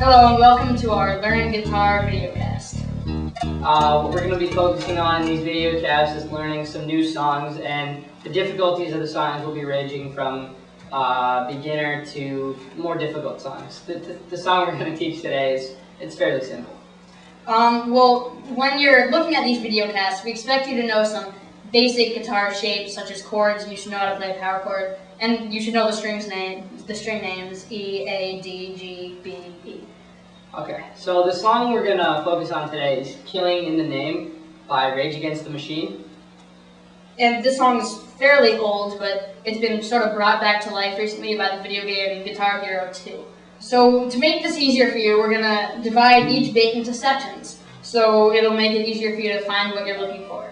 Hello and welcome to our Learn Guitar videocast. What we're going to be focusing on in these videocasts is learning some new songs, and the difficulties of the songs will be ranging from beginner to more difficult songs. The song we're going to teach today it's fairly simple. Well, when you're looking at these videocasts, we expect you to know some basic guitar shapes such as chords. You should know how to play a power chord, and you should know the string names E, A, D, G, B, E. Okay, so the song we're going to focus on today is Killing in the Name by Rage Against the Machine. And this song is fairly old, but it's been sort of brought back to life recently by the video game Guitar Hero 2. So to make this easier for you, we're going to divide each bit into sections, so it'll make it easier for you to find what you're looking for.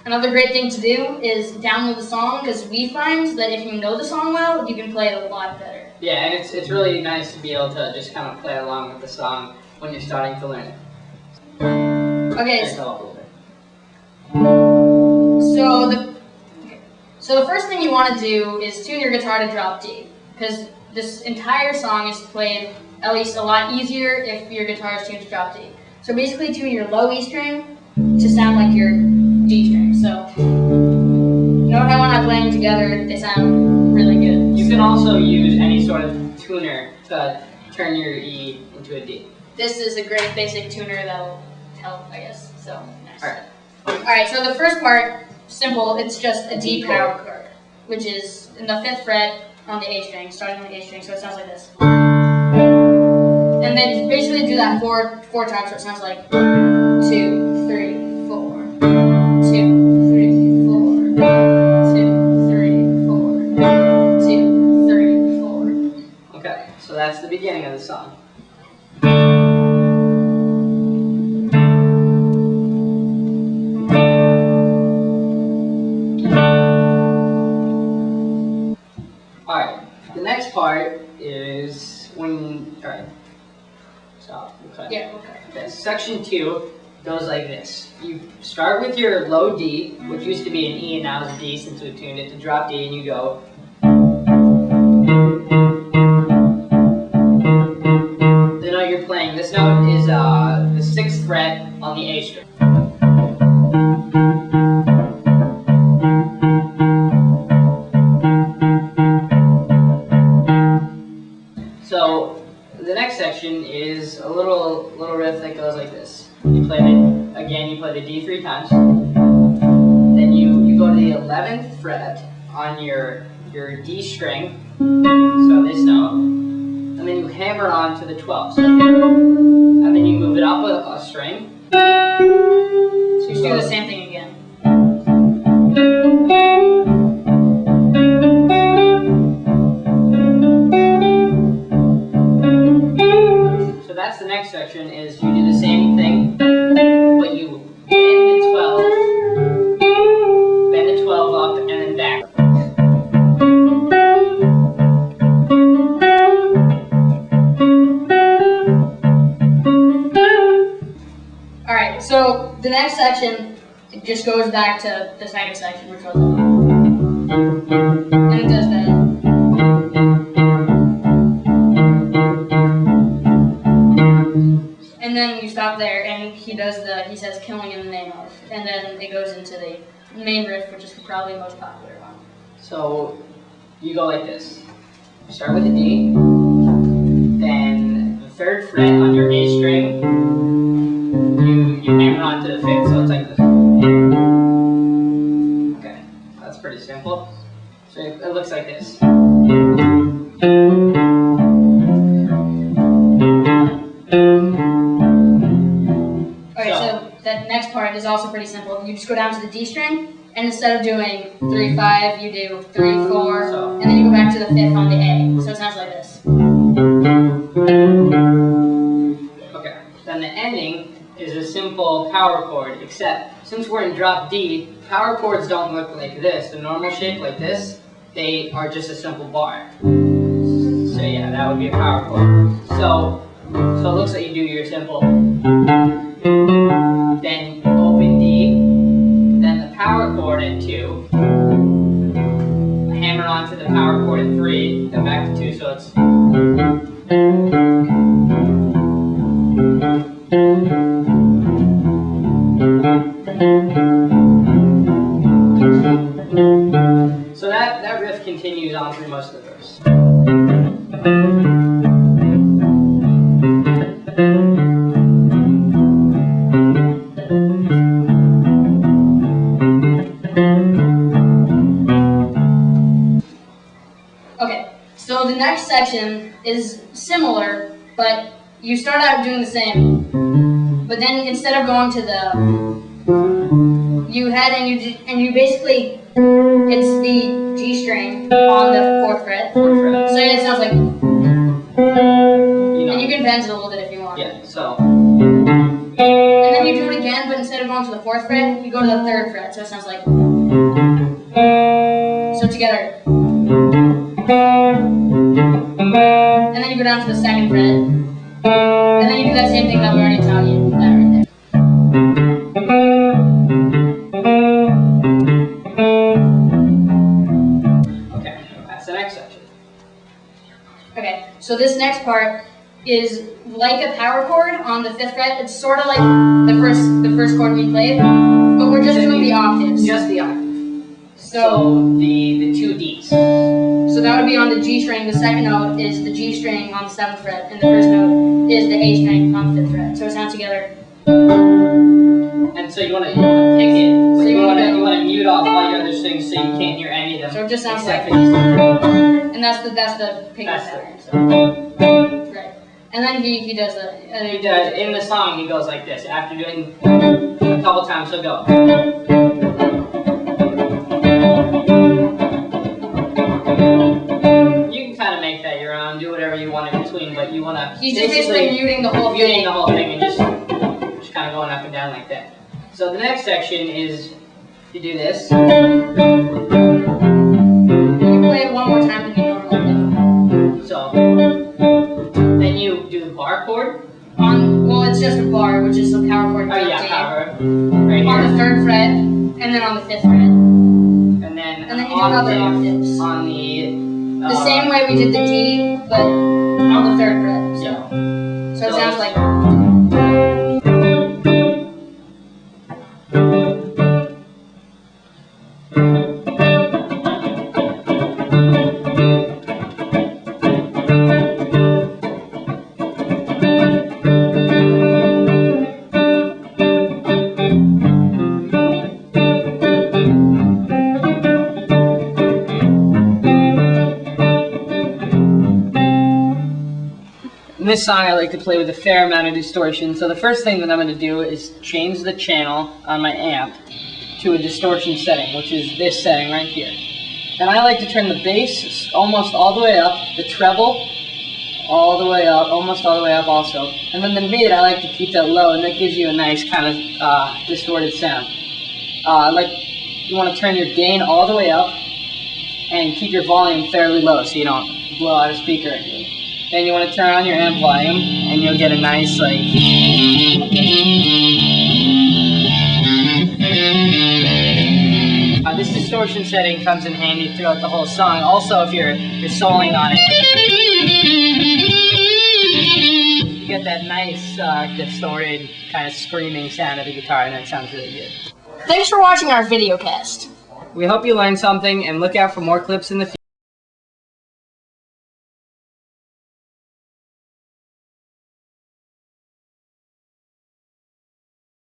Another great thing to do is download the song, because we find that if you know the song well, you can play it a lot better. Yeah, and it's really nice to be able to just kind of play along with the song when you're starting to learn it. Okay, so the first thing you want to do is tune your guitar to drop D, because this entire song is played at least a lot easier if your guitar is tuned to drop D. So basically tune your low E string to sound like your D string. So note how when I'm playing together, they sound really good. You can also use any sort of tuner to turn your E into a D. This is a great basic tuner that'll help, I guess. So nice. Alright. Alright, so the first part, simple, it's just a D power chord, which is in the 5th fret on the A string, starting on the A string, so it sounds like this. And then basically do that four times, so it sounds like 2, 3, 4, 2, 3, 4, 2, 3, 4, 2, 3, 4. Okay, so that's the beginning of the song. Alright, the next part is when, alright, stop, okay. Yeah, okay. Okay, section 2 goes like this. You start with your low D, which used to be an E and now is a D since we tuned it to drop D, and you go. The note you're playing, this note is the 6th fret on the A string. So the next section is a little riff that goes like this. You play the D 3 times. Then you go to the 11th fret on your D string, so this note, and then you hammer on to the 12th. And then you move it up a string. So you do the same thing again. So that's the next section, is you do the same thing, but you bend the 12 up and then back. Alright, so the next section, it just goes back to the second section, which was and it does that. And then you stop there, and he says killing in the name of, and then it goes into the main riff, which is probably the most popular one. So you go like this. You start with a D, then the 3rd fret on your A string, you hammer on to the 5th, so it's like this. Okay, that's pretty simple. So it looks like this. Alright, so that next part is also pretty simple. You just go down to the D string, and instead of doing 3, 5, you do 3, 4, and then you go back to the 5th on the A. So it sounds like this. Okay, then the ending is a simple power chord, except since we're in drop D, power chords don't look like this. The normal shape like this, they are just a simple bar. So yeah, that would be a power chord. So it looks like you do your simple, then open D, then the power chord in 2, hammer onto the power chord in 3, then back to 2, so it's So that riff continues on through most of the verse. Okay, so the next section is similar, but you start out doing the same, but then instead of going to the, you basically, it's the G string on the 4th fret. So it sounds like, and you can bend it a little bit if you want. Yeah, so. And then you do it again, but instead of going to the 4th fret, you go to the 3rd fret, so it sounds like, so together. And then you go down to the 2nd fret, and then you do that same thing that we already taught you, that right there. Okay, that's the next section. Okay, so this next part is like a power chord on the 5th fret. It's sort of like the first chord we played, but we're just doing the octaves. Just the octave. So the 2 Ds. So that would be on the G string. The second note is the G string on the 7th fret, and the first note is the A string on the 5th fret. So it sounds together. And so you want to pick it. So you want to mute off all your other strings so you can't hear any of them. So it just sounds like, for these. and that's the pickup pattern. So. Right. And then he does the. He does in the song. He goes like this. After doing a couple times, he'll go. Do whatever you want in between, but you want to. He's just basically muting the whole thing. And just kind of going up and down like that. So the next section is you do this. You can play it one more time than you normally do. So then you do the bar chord. Well, it's just a bar, which is the power chord. Oh yeah, power. Right on the 3rd fret, and then on the 5th fret. And then you do other octaves. On the same way we did the D, but on the 3rd fret. So it sounds like. In this song, I like to play with a fair amount of distortion. So the first thing that I'm going to do is change the channel on my amp to a distortion setting, which is this setting right here. And I like to turn the bass almost all the way up, the treble all the way up, almost all the way up also. And then the mid, I like to keep that low, and that gives you a nice kind of distorted sound. You want to turn your gain all the way up and keep your volume fairly low so you don't blow out a speaker or anything. Then you want to turn on your amp volume, and you'll get a nice, this distortion setting comes in handy throughout the whole song. Also, if you're soloing on it, you get that nice, distorted, kind of screaming sound of the guitar, and that sounds really good. Thanks for watching our video cast. We hope you learned something, and look out for more clips in the future.